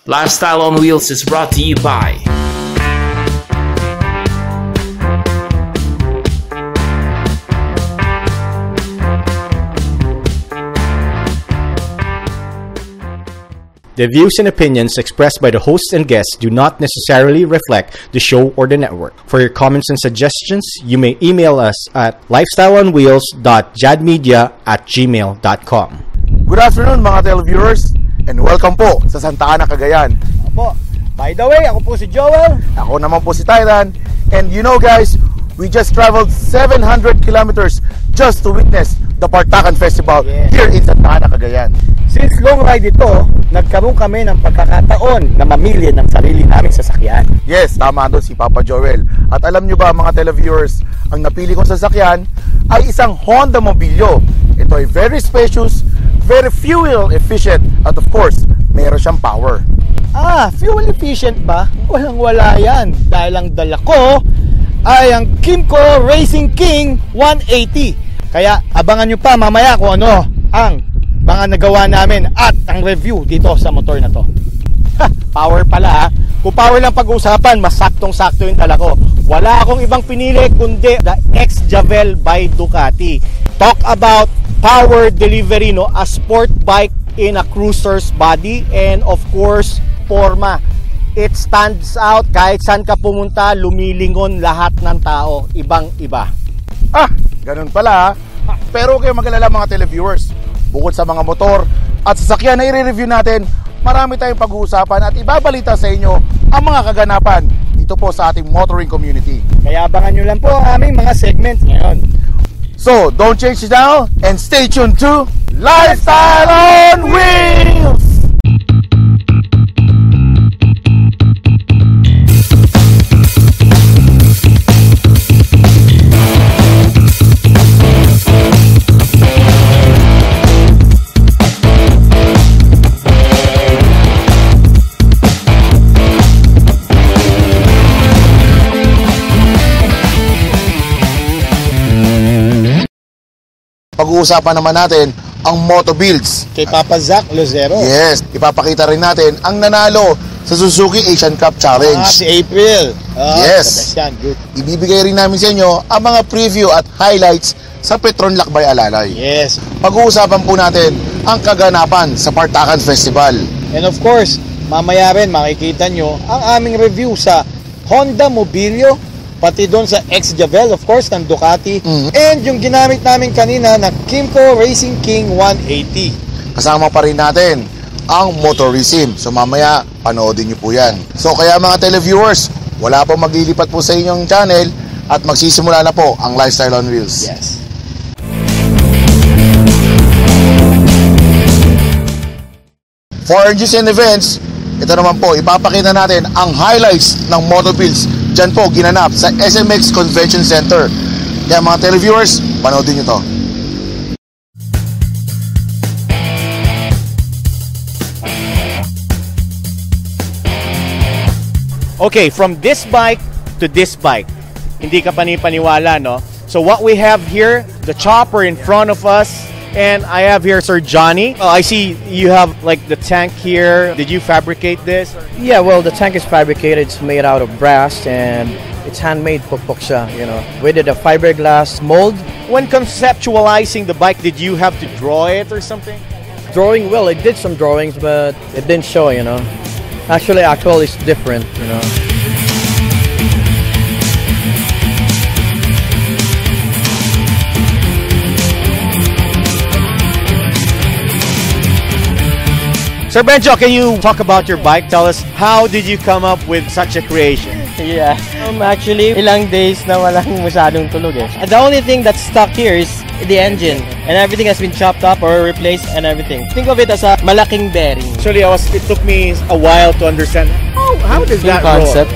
Lifestyle on Wheels is brought to you by The views and opinions expressed by the hosts and guests do not necessarily reflect the show or the network. For your comments and suggestions, you may email us at lifestyleonwheels.jadmedia@gmail.com. Good afternoon mga televiewers and welcome po sa Santa Ana, Cagayan. Opo. By the way, ako po si Joel. Ako naman po si Tyran. And you know guys, we just traveled 700 kilometers just to witness the Partakan Festival here in Santa Ana, Cagayan. Since long ride ito, nagkaroon kami ng pagkakataon na mamili ng sarili naming sasakyan. Yes, tama doon si Papa Joel. At alam nyo ba mga televiewers, ang napili kong sasakyan ay isang Honda Mobilio. Ito ay very spacious, very fuel efficient, at of course, mayroon siyang power. Fuel efficient ba? Walang-wala yan. Dahil ang dala ko ay ang Kymco Racing King 180. Kaya abangan nyo pa mamaya kung ano ang mga nagawa namin at ang review dito sa motor na to. Power pala ha. Kung power lang pag-uusapan, mas saktong-sakto yung dala ko. Wala akong ibang pinili kundi the X-Javel by Ducati. Talk about power delivery, no? A sport bike in a cruiser's body, and of course, forma. It stands out kahit saan ka pumunta, lumilingon lahat ng tao, ibang-iba. Ganun pala ha. Pero kayo mag-alala mga televiewers, bukod sa mga motor at sasakyan na i-review natin, marami tayong pag-uusapan at ibabalita sa inyo ang mga kaganapan dito po sa ating motoring community. Kaya abangan nyo lang po ang aming mga segments ngayon. So, don't change the dial and stay tuned to Lifestyle on Wheels! Pag-uusapan naman natin ang Moto Builds. Kay Papa Zach Lozero. Yes, ipapakita rin natin ang nanalo sa Suzuki Asian Cup Challenge. Si April. Yes. Good. Ibibigay rin namin sa inyo ang mga preview at highlights sa Petron Lakbay Alalay. Yes. Pag-uusapan po natin ang kaganapan sa Partakan Festival. And of course, mamaya rin makikita nyo ang aming review sa Honda Mobilio, pati doon sa X-Javel, of course, ng Ducati. And yung ginamit namin kanina na Kymco Racing King 180. Kasama pa rin natin ang Motorism. So mamaya, panoodin nyo po yan. So kaya mga televiewers, wala pong maglilipat po sa inyong channel at magsisimula na po ang Lifestyle on Wheels. Yes. For news and events, ito naman po, ipapakita natin ang highlights ng Moto Builds dyan po ginanap sa SMX Convention Center. Kaya mga televiewers, panoodin nyo to. Okay, from this bike to this bike, hindi ka panipaniwala, no? So what we have here, the chopper in front of us, and I have here Sir Johnny. I see you have like the tank here. Did you fabricate this? Yeah, well, the tank is fabricated. It's made out of brass and it's handmade pukpok siya, you know. We did a fiberglass mold. When conceptualizing the bike, did you have to draw it or something? Drawing, well, I did some drawings, but it didn't show, you know. Actually, actual is different, you know. Sir Benjo, can you talk about your bike? Tell us, how did you come up with such a creation? Yeah, actually, ilang days na walang masyadong tulog eh. The only thing that's stuck here is the engine, and everything has been chopped up or replaced and everything. Think of it as a malaking bearing. Actually, it took me a while to understand how does that concept.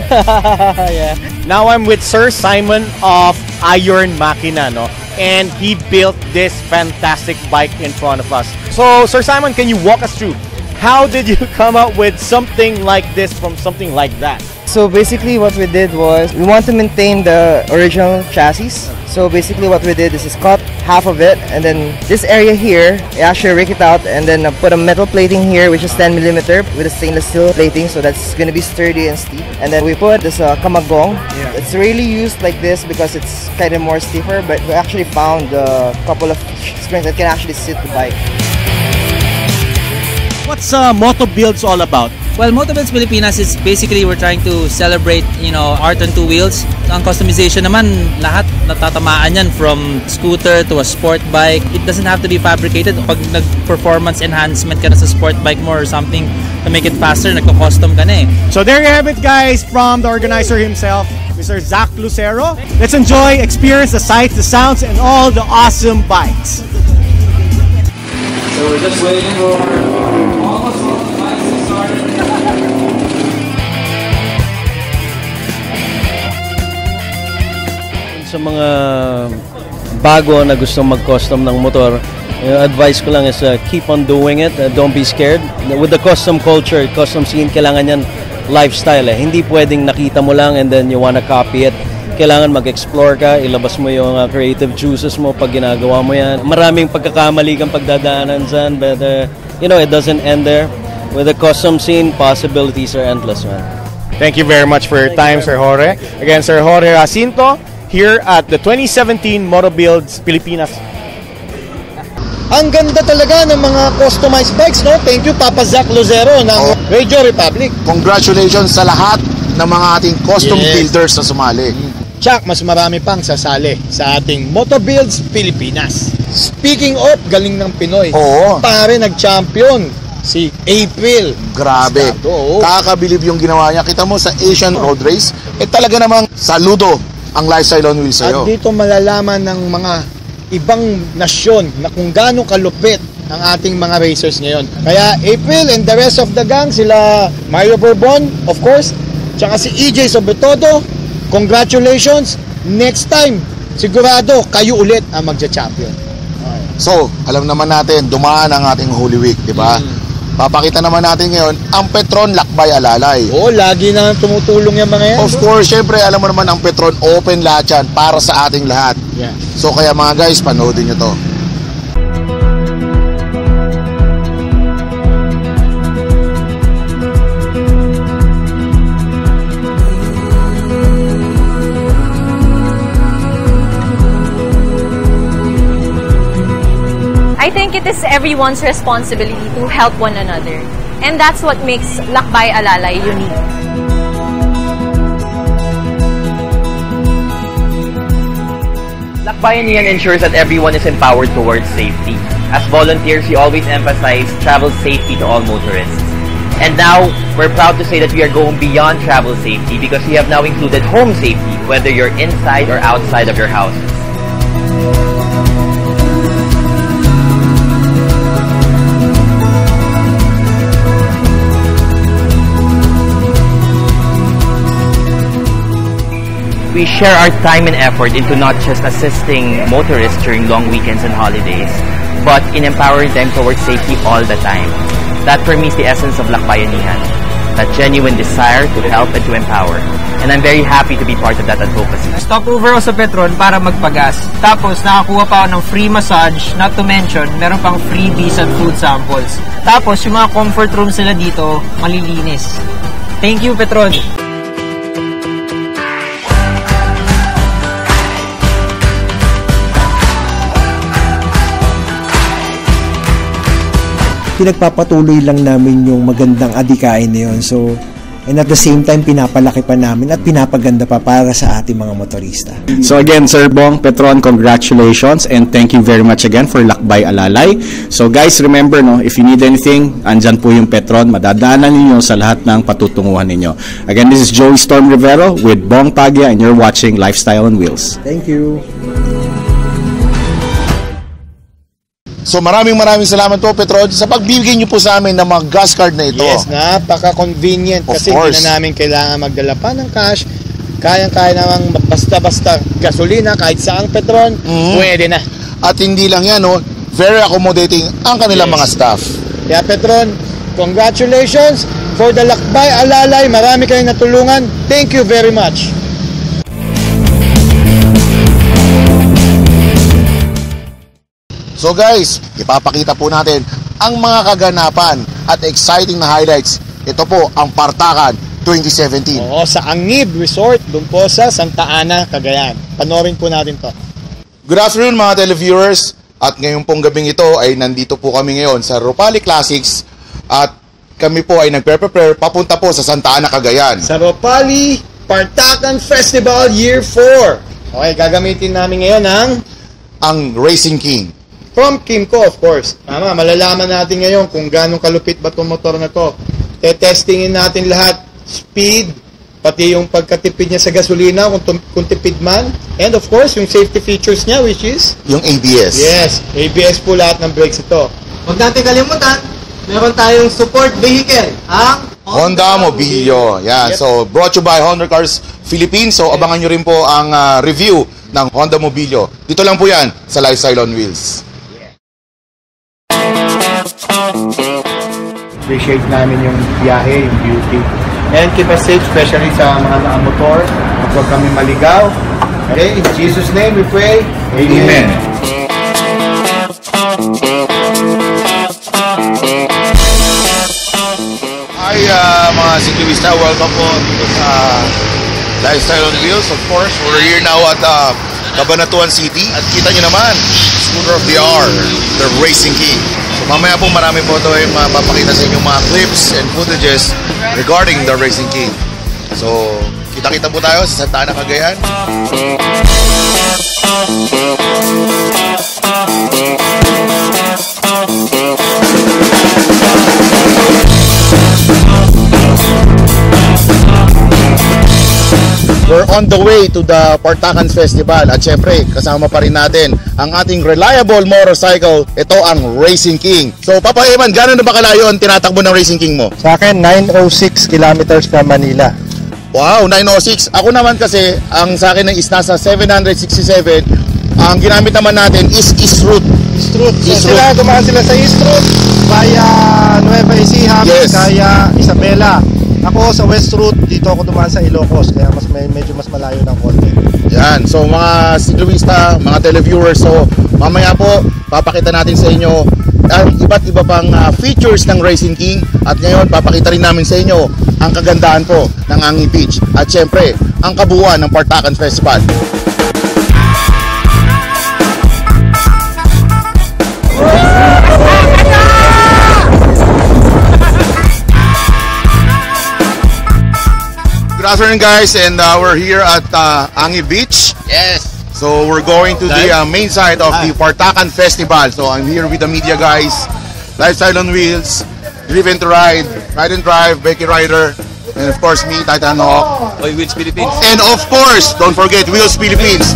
Yeah. Now I'm with Sir Simon of Iron Makina, no? And he built this fantastic bike in front of us. So, Sir Simon, can you walk us through? How did you come up with something like this from something like that? So basically what we did was, we want to maintain the original chassis. So basically what we did is cut half of it, and then this area here, I actually rake it out and then put a metal plating here, which is 10mm with a stainless steel plating, so that's gonna be sturdy and steep. And then we put this kamagong. It's really used like this because it's kind of more stiffer, but we actually found a couple of springs that can actually sit the bike. What's Moto Builds all about? Well, Moto Builds Pilipinas is basically we're trying to celebrate, art on two wheels. Ang customization naman, lahat natatamaan yan from scooter to a sport bike. It doesn't have to be fabricated. Pag nag-performance enhancement ka na sa sport bike mo or something to make it faster, nagko-custom ka na eh. So there you have it, guys, from the organizer himself, Mr. Zach Lucero. Let's enjoy, experience the sights, the sounds, and all the awesome bikes. So we're just waiting for almost all the bikes to start. Sa mga bago na gustong mag-custom ng motor, advice ko lang is keep on doing it. Don't be scared. With the custom culture, custom scene, kailangan yan lifestyle eh. Hindi pwedeng nakita mo lang and then you wanna copy it. Kailangan mag-explore ka, ilabas mo yung creative juices mo pag ginagawa mo yan. Maraming pagkakamali kang pagdadaanan dyan, but it doesn't end there. With the custom scene, possibilities are endless, man. Thank you very much for your time, Sir Jorge. Again, Sir Jorge Jacinto, here at the 2017 Moto Builds Pilipinas. Ang ganda talaga ng mga customized bikes, no? Thank you, Papa Zach Lucero ng Radio Republic. Congratulations sa lahat ng mga ating custom builders na sumali. Chuck, mas marami pang sasali sa ating Moto Builds Pilipinas. Speaking of galing ng Pinoy, pare nag-champion si April. Grabe. Kakabilib yung ginawa niya. Kita mo sa Asian Road Race, talaga namang saludo ang Lifestyle on Wheels sa'yo. At dito malalaman ng mga ibang nasyon na kung gaano kalupit ang ating mga racers ngayon. Kaya April and the rest of the gang, sila Mario Bourbon, of course, tsaka si EJ Sobretodo, congratulations. Next time, sigurado kayo ulit ang magja-champion. So, alam naman natin, dumaan ang ating Holy Week, di ba? Papakita naman natin ngayon ang Petron Lakbay Alalay. Lagi na tumutulong yung mga yan. Of course, syempre, alam mo naman ang Petron, open lahat yan para sa ating lahat. So, kaya mga guys, panoodin nyo to. I think it is everyone's responsibility to help one another. And that's what makes Lakbay Alalay unique. Lakbayanihan ensures that everyone is empowered towards safety. As volunteers, we always emphasize travel safety to all motorists. And now, we're proud to say that we are going beyond travel safety because we have now included home safety, whether you're inside or outside of your house. We share our time and effort into not just assisting motorists during long weekends and holidays, but in empowering them towards safety all the time. That for me is the essence of Lakbayanihan, that genuine desire to help and to empower. And I'm very happy to be part of that advocacy. Stopover ako sa Petron para magpagas. Tapos nakakuha pa ako ng free massage, not to mention, meron pang freebies and food samples. Tapos yung mga comfort rooms nila dito, malilinis. Thank you, Petron! Pinagpapatuloy lang namin yung magandang adikain na yun. So, and at the same time, pinapalaki pa namin at pinapaganda pa para sa ating mga motorista. So again, Sir Bong, Petron, congratulations and thank you very much again for Lakbay Alalay. So guys, remember, if you need anything, andyan po yung Petron. Madadaanan ninyo sa lahat ng patutunguhan ninyo. Again, this is Joey Storm Rivero with Bong Tagya and you're watching Lifestyle on Wheels. Thank you. So maraming salamat po, Petron, sa pagbibigay niyo po sa amin ng mga gas card na ito. Yes, napaka-convenient kasi hindi na namin kailangan magdala pa ng cash. Kayang-kaya namang basta-basta gasolina, kahit saang Petron, pwede na. At hindi lang yan, very accommodating ang kanilang mga staff. Kaya Petron, congratulations for the Lakbay Alalay. Marami kayong natulungan. Thank you very much. So guys, ipapakita po natin ang mga kaganapan at exciting na highlights. Ito po ang Partakan 2017. Oo, sa Angib Resort, doon po sa Santa Ana, Cagayan. Panoorin po natin to. Good afternoon mga televiewers. At ngayon pong gabing ito ay nandito po kami ngayon sa Ropali Classics. At kami po ay nagpe-prepare papunta po sa Santa Ana, Cagayan. Sa Ropali Partakan Festival Year 4. Okay, gagamitin namin ngayon ang Racing King. From Kimco, of course. Tama, malalaman natin ngayon kung gaano kalupit ba itong motor na to. Testingin natin lahat, speed, pati yung pagkatipid niya sa gasolina, kung tipid man. And of course, yung safety features niya, which is? Yung ABS. Yes, ABS po lahat ng brakes ito. Huwag natin kalimutan, meron tayong support vehicle, ang Honda Mobilio. Yan. Yep. So, brought to you by Honda Cars Philippines. So, abangan nyo rin po ang review ng Honda Mobilio. Dito lang po yan sa Lifestyle on Wheels. Appreciate namin yung biyahe, yung beauty. And keep us safe, especially sa mga nakamotor. Huwag kami maligaw. Okay, in Jesus' name we pray. Amen. Hi mga siklista, welcome po dito sa Lifestyle on Wheels. Of course, we're here now at Cabanatuan City. At kita nyo naman, scooter of the hour, the Racing King. So mamaya po marami po ito ay mapapakita sa inyo mga clips and footages regarding the Racing King. So, kita-kita po tayo sa Santa Ana, Cagayan. We're on the way to the Partakan Festival at syempre kasama pa rin natin ang ating reliable motorcycle. Ito ang Racing King. So Papa Eman, gano'n na ba kalayo ang tinatakbo ng Racing King mo? Sa akin, 906 kilometers from Manila. Wow, 906. Ako naman kasi, ang sa akin is nasa 767. Ang ginamit naman natin is East Route. East Route. East So Route. dumaan sila sa East Route via Nueva Ecija, Yes. kaya Isabela. Ako sa West Route, dito ako dumaan sa Ilocos, kaya medyo mas malayo ng konti. Yan. So mga siklista, mga televiewers, so mamaya po papakita natin sa inyo ang iba't iba pang features ng Racing King. At ngayon papakita rin namin sa inyo ang kagandahan po ng Angi Beach. At syempre, ang kabuuan ng Partakan Festival. Good afternoon guys, and we're here at Angi Beach. Yes. So we're going to the main side of the Partakan Festival. So I'm here with the media guys, Lifestyle on Wheels, Driven to Ride, Ride and Drive, Becky Rider, and of course me, Titan Hawk. Wheels Philippines. And of course, don't forget Wheels Philippines.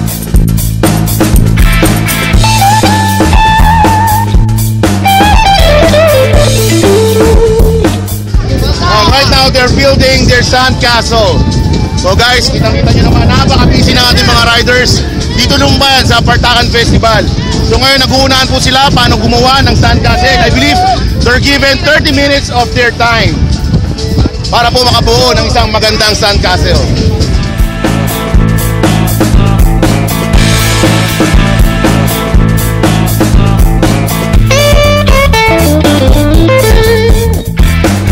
Right now they're building their sandcastle. So guys, kitang-kita nyo naman, napaka-busy na ating mga riders dito lumban sa Partakan Festival. So ngayon nag-uunahan po sila paano gumawa ng sandcastle. I believe they're given 30 minutes of their time para po makabuo ng isang magandang sandcastle.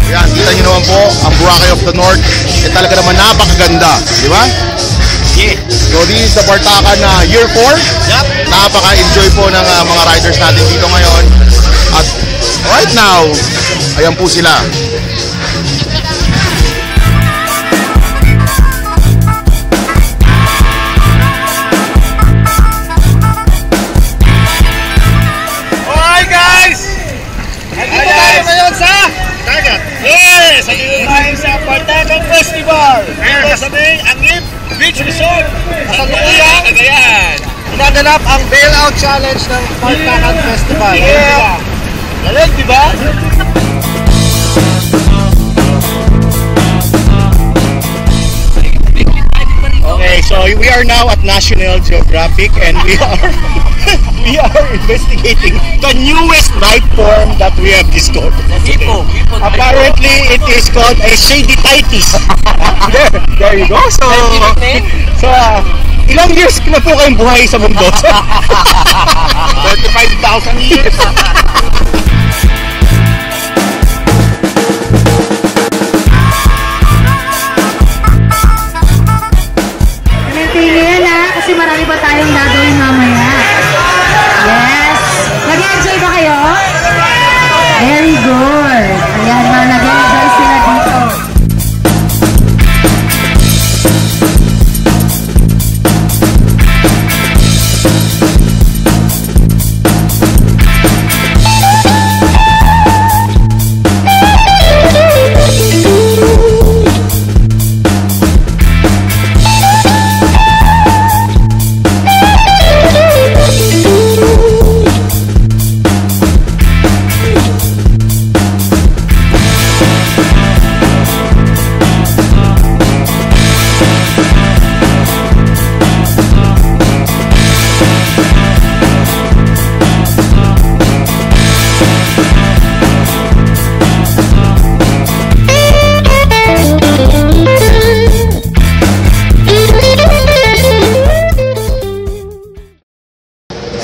Yan, kita nyo naman po ang Boracay of the North. Talaga naman napakaganda, di ba? Yeah. So this is the Partakan Year 4. Yep. Napaka-enjoy po ng mga riders natin dito ngayon. At right now, ayan po sila. Alright guys! Nandito tayo ngayon sa Dagat. Yes! Nandito tayo sa Partakan Festival. Dito sa may Angib Beach Resort. Sa Luyang, Cagayan. Ginaganap ang bailout challenge ng Partakan Festival. Yeah! Galing, di ba? Okay, so we are now at National Geographic and we are investigating the newest life form that we have discovered. Apparently, it is called a shadititis. There you go. So Ilang years na po kayong buhay sa mundo? 35,000 years. Pili yan kasi marami pa tayong gagawin mamaya. Yes! Nag-enjoy ba kayo? Very good. Ayan na, nag-enjoy sila dito.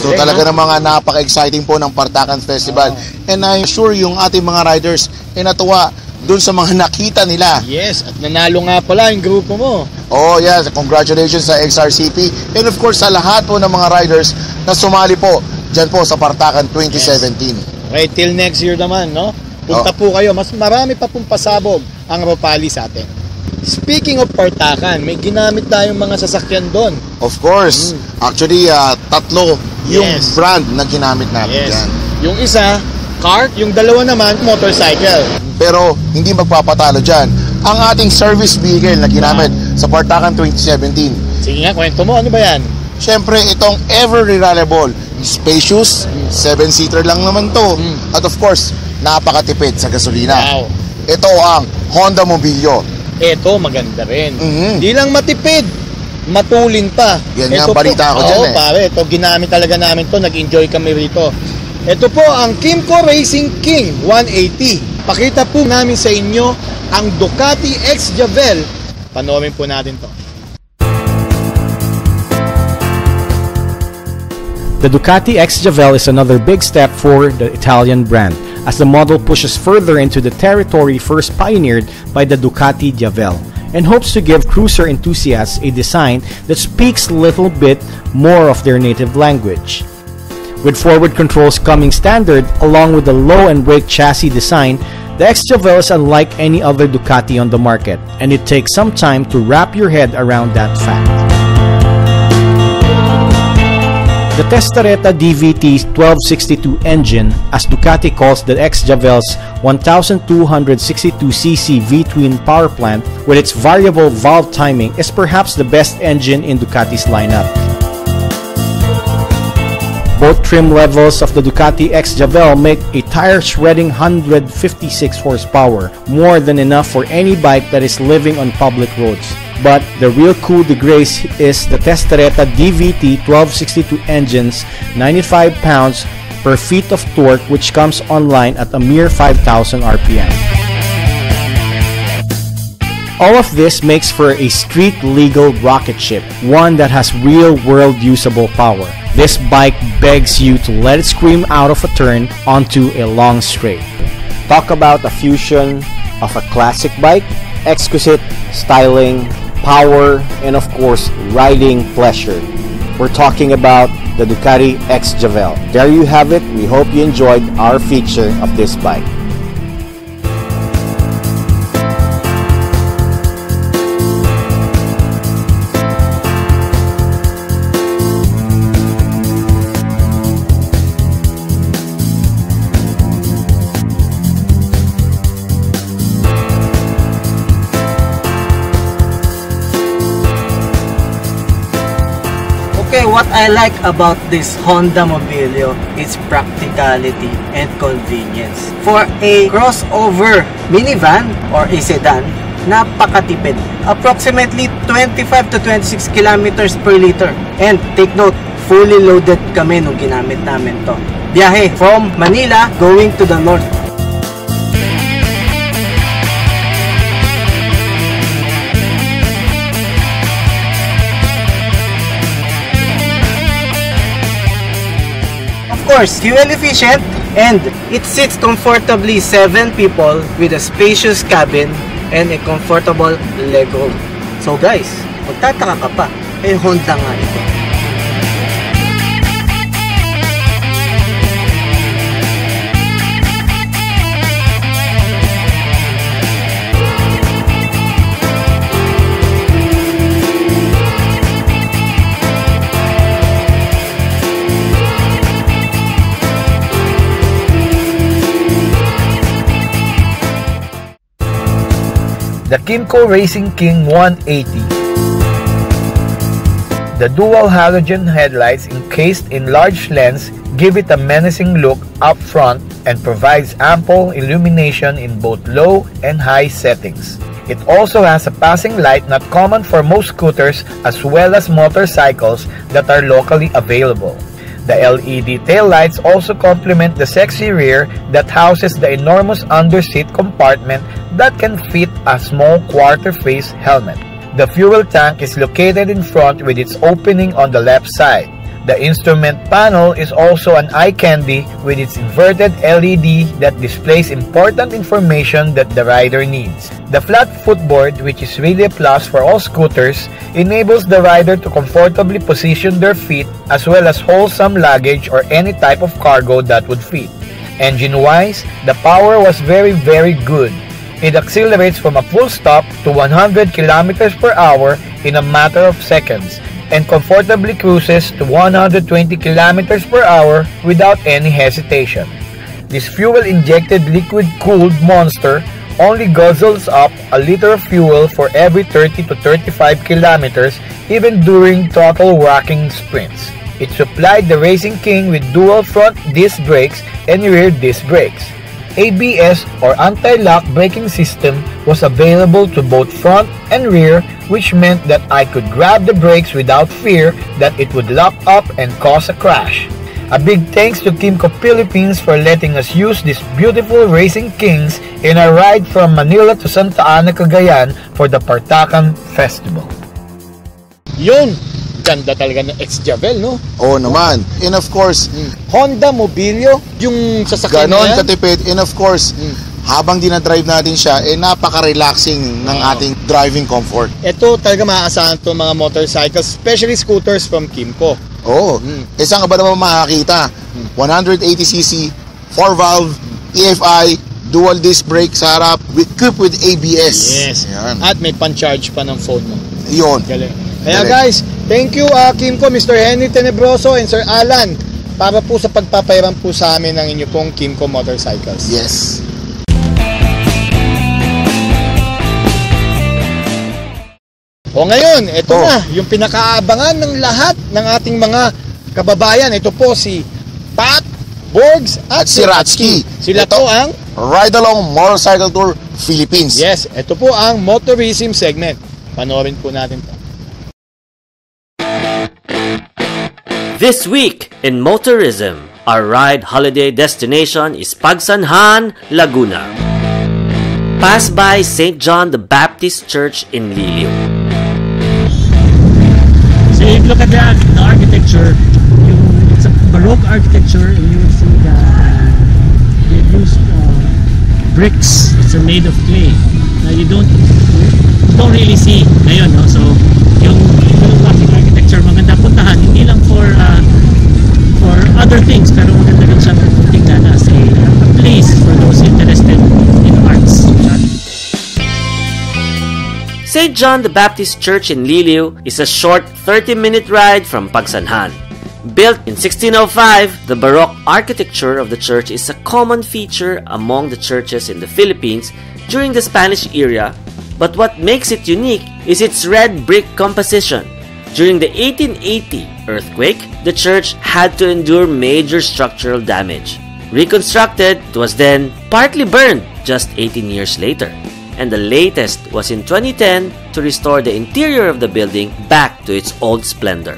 So talaga ng mga napaka-exciting po ng Partakan Festival. And I'm sure yung ating mga riders ay natuwa dun sa mga nakita nila. Yes, at nanalo nga pala yung grupo mo. Oh yes, congratulations sa XRCP. And of course sa lahat po ng mga riders na sumali po dyan po sa Partakan 2017. Okay, till next year naman, no? Punta po kayo. Mas marami pa pong pasabog ang Rapali sa atin. Speaking of Partakan, may ginamit tayong mga sasakyan doon. Of course. Actually, tatlo yung brand na ginamit natin dyan. Yung isa, cart. Yung dalawa naman, motorcycle. Pero hindi magpapatalo dyan ang ating service vehicle na ginamit sa Partakan 2017. Sige nga, kwento mo. Ano ba yan? Siyempre, itong ever reliable, spacious, 7-seater lang naman to. At of course, napakatipid sa gasolina. Wow. Ito ang Honda Mobilio. Ito, maganda rin. Hindi lang matipid, matulin pa. Yan nga ang balita ko dyan pare, ito ginamit talaga namin to. Nag-enjoy kami rito. Ito po ang Kymco Racing King 180. Pakita po namin sa inyo ang Ducati X Javel. Panoorin po natin to. The Ducati X Javel is another big step for the Italian brand, as the model pushes further into the territory first pioneered by the Ducati Javel, and hopes to give cruiser enthusiasts a design that speaks a little bit more of their native language. With forward controls coming standard, along with the low and brake chassis design, the X Javel is unlike any other Ducati on the market, and it takes some time to wrap your head around that fact. The Testareta DVT 1262 engine, as Ducati calls the X Javel's 1262cc V-twin power plant with its variable valve timing, is perhaps the best engine in Ducati's lineup. Both trim levels of the Ducati X Javel make a tire-shredding 156 horsepower, more than enough for any bike that is living on public roads. But the real coup de grace is the Testareta DVT 1262 engine's 95 pounds per feet of torque, which comes online at a mere 5,000 RPM. All of this makes for a street-legal rocket ship, one that has real-world usable power. This bike begs you to let it scream out of a turn onto a long straight. Talk about a fusion of a classic bike, exquisite styling, power, and of course, riding pleasure. We're talking about the Ducati X Javel. There you have it. We hope you enjoyed our feature of this bike. Okay, what I like about this Honda Mobilio is practicality and convenience. For a crossover minivan or a sedan, napakatipid. Approximately 25 to 26 kilometers per liter. And take note, fully loaded kami nung ginamit namin to. Biyahe from Manila going to the north. course, fuel efficient, and it sits comfortably 7 people with a spacious cabin and a comfortable legroom. So guys, magtataka ka pa, Honda nga ito. The Kymco Racing King 180. The dual halogen headlights encased in large lens give it a menacing look up front and provides ample illumination in both low and high settings. It also has a passing light not common for most scooters as well as motorcycles that are locally available. The LED taillights also complement the sexy rear that houses the enormous underseat compartment that can fit a small quarter-face helmet. The fuel tank is located in front with its opening on the left side. The instrument panel is also an eye candy with its inverted LED that displays important information that the rider needs. The flat footboard, which is really a plus for all scooters, enables the rider to comfortably position their feet as well as hold some luggage or any type of cargo that would fit. Engine-wise, the power was very good. It accelerates from a full stop to 100 km per hour in a matter of seconds and comfortably cruises to 120 km per hour without any hesitation. This fuel-injected liquid-cooled monster only guzzles up a liter of fuel for every 30 to 35 kilometers even during throttle rocking sprints. It supplied the Racing King with dual front disc brakes and rear disc brakes. ABS or anti-lock braking system was available to both front and rear, which meant that I could grab the brakes without fear that it would lock up and cause a crash. A big thanks to Kymco Philippines for letting us use these beautiful Racing Kings in our ride from Manila to Santa Ana, Cagayan for the Partakan Festival. Yun! Ganda talaga ng X-Javel, no? Oo naman. And of course, Honda Mobilio, yung sasakyan ganon na yan. katipid. And of course, habang dinadrive natin siya, napaka-relaxing ng ating driving comfort. Ito talaga maaasahan to mga motorcycles, especially scooters from Kymco. Oo. Saan ka ba naman makakita? 180cc, 4-valve, EFI, dual disc brake sa harap, equipped with ABS. Yes. Yan. At may pan-charge pa ng phone mo. Yun. Galing. Kaya guys, thank you Kymco, Mr. Henry Tenebroso and Sir Alan para po sa pagpapairam po sa amin ng inyo pong Kymco Motorcycles. Yes. O ngayon, ito na, yung pinakaabangan ng lahat ng ating mga kababayan. Ito po si Pat, Borgs at si Ratsky. Sila to ang Ride Along Motorcycle Tour Philippines. Yes, ito po ang motorism segment. Panoorin po natin to. This week in Motorism, our ride holiday destination is Pagsanhan, Laguna. Pass by St. John the Baptist Church in Liliu. So if you look at the architecture, it's a Baroque architecture, and you will see that they've used bricks. It's made of clay. Now you don't really see ngayon, no? So yung classic architecture maganda puntahan, hindi lang for other things, pero maganda rin siyang tingnan as a place for those interested in arts. St. John the Baptist Church in Liliu is a short 30-minute ride from Pagsanhan. Built in 1605, the Baroque architecture of the church is a common feature among the churches in the Philippines during the Spanish era, but what makes it unique is its red brick composition. During the 1880 earthquake, the church had to endure major structural damage. Reconstructed, it was then partly burned just 18 years later. And the latest was in 2010 to restore the interior of the building back to its old splendor.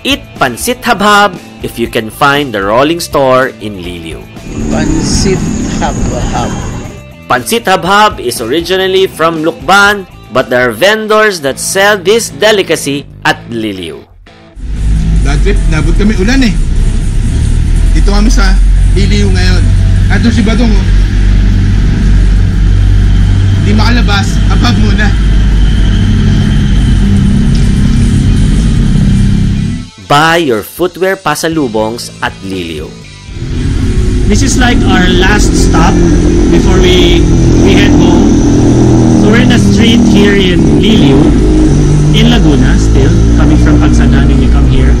Eat Pansit Habhab if you can find the rolling store in Liliu. Pansit Habhab. Pansit Habhab is originally from Lucban, but there are vendors that sell this delicacy at Liliu. That trip, nabot kami ulan eh. Dito kami sa Liliw ngayon. At doon si Badong, oh. Hindi makalabas, abab muna. Buy your footwear pasalubongs at Liliw. This is like our last stop before we head home. So we're in a street here in Liliw, in Laguna still, coming from Pagsanhan when you come here.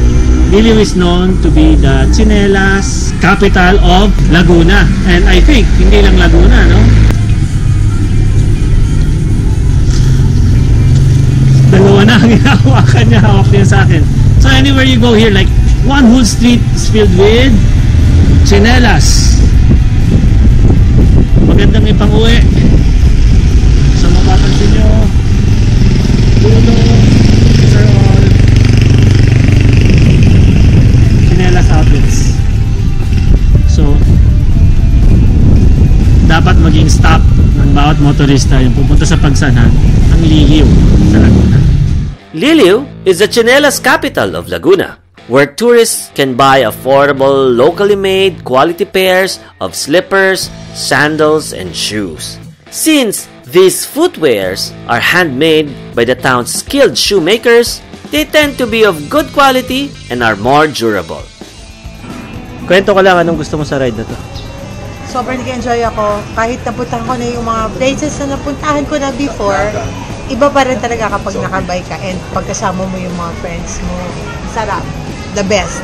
Liliw is known to be the tsinelas capital of Laguna. And I think, hindi lang Laguna, no? Dalawa na ang hinahawakan niya, hawak niya sa akin. So anywhere you go here, like one whole street is filled with tsinelas. Magandang ipang-uwi. So mapapansin nyo, dulo, these are all tsinelas outlets. So dapat maging stop ng bawat motorista yung pupunta sa Pagsanhan ang Liliw sa Laguna. Liliw is the tsinelas capital of Laguna, where tourists can buy affordable, locally made, quality pairs of slippers, sandals, and shoes. Since these footwears are handmade by the town's skilled shoemakers, they tend to be of good quality and are more durable. Kwento ko lang, anong gusto mo sa ride na to? Sobrang nag-enjoy ako. Kahit napuntahan ko na yung mga places na napuntahan ko na before, iba pa rin talaga kapag nakabike ka and pagkasama mo yung mga friends mo. Sarap. The best.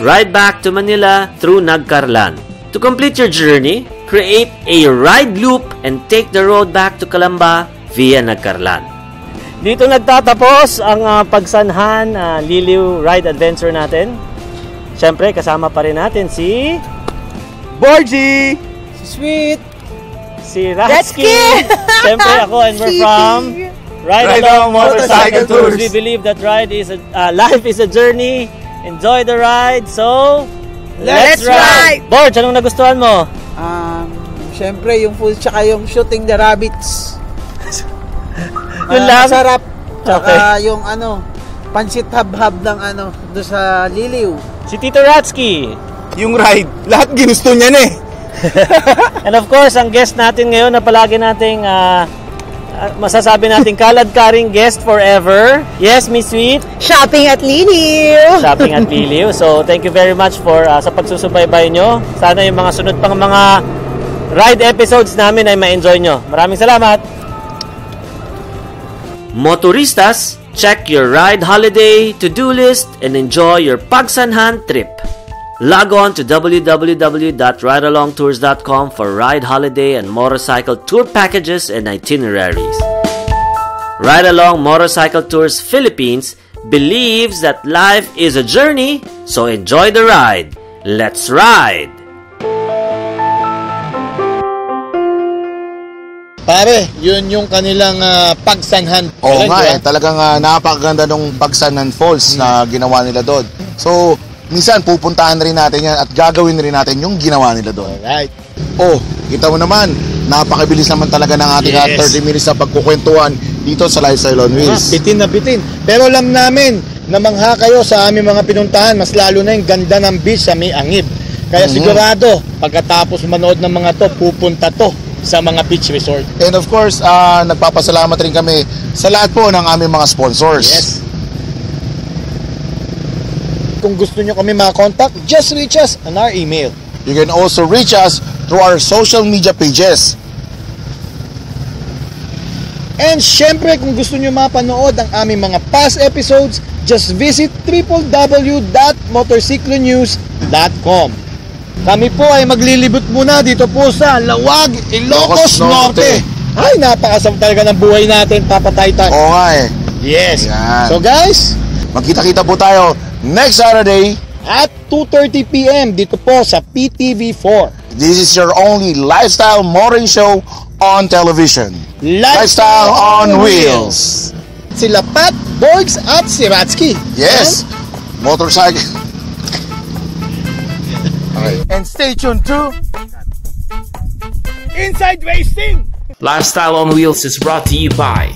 Ride back to Manila through Nagcarlan. To complete your journey, create a ride loop and take the road back to Calamba via Nagcarlan. Dito nagtatapos ang Pagsanhan Liliw Ride Adventure natin. Siyempre, kasama pa rin natin si Borgie, si Sweet, si Ratsky. Siyempre ako, and we're from Ride Along Motorcycle Tours. We believe that life is a journey. Enjoy the ride. So, let's ride! Borge, anong nagustuhan mo? Siyempre, yung food tsaka yung shooting the rabbits. Yun lang? Masarap. Tsaka Okay. yung pansit hab-hab ng doon sa Liliw. Si Tito Ratsky. Yung ride, lahat ginusto niya na eh. And of course, ang guest natin ngayon na palagi nating masasabi natin kalad-karing guest forever. Yes, Miss Sweet? Shopping at Liliw! Shopping at Liliw. So, thank you very much for sa pagsusubaybay nyo. Sana yung mga sunod pang mga ride episodes namin ay ma-enjoy nyo. Maraming salamat! Motoristas, check your ride holiday to-do list and enjoy your Pagsanhan trip. Log on to www.ridealongtours.com for ride holiday and motorcycle tour packages and itineraries. Ride Along Motorcycle Tours Philippines believes that life is a journey, so enjoy the ride. Let's ride! Pare, yun yung kanilang Pagsanhan. Oo nga talagang napakaganda nung Pagsanhan Falls na ginawa nila doon. So, minsan pupuntahan rin natin yan at gagawin rin natin yung ginawa nila doon. Alright. Oh, kita mo naman, napakabilis naman talaga ng ating 30 minutes na pagkukwentuhan dito sa Lifestyle on Wheels. Bitin na bitin. Pero alam namin, namangha kayo sa aming mga pinuntahan, mas lalo na yung ganda ng beach sa May Angib. Kaya sigurado, pagkatapos manood ng mga to, pupunta to sa mga beach resort. And of course, nagpapasalamat rin kami sa lahat po ng aming mga sponsors. Yes. Kung gusto nyo kami makakontakt, just reach us on our email. You can also reach us through our social media pages. And syempre, kung gusto nyo mapanood ang aming mga past episodes, just visit www.motorcyclonews.com. Kami po ay maglilibot muna dito po sa Lawag, Ilocos Norte. Ay, napakasam talaga ng buhay natin, papatay tayo. Oo nga eh. Yes. Yan. So guys, magkita-kita po tayo next Saturday at 2:30 PM dito po sa PTV4. This is your only lifestyle motoring show on television. Lifestyle on Wheels. Sila Pat, Borgs at si Ratsky. Yes. Motorcycle. Okay. And stay tuned to Inside Racing. Lifestyle on Wheels is brought to you by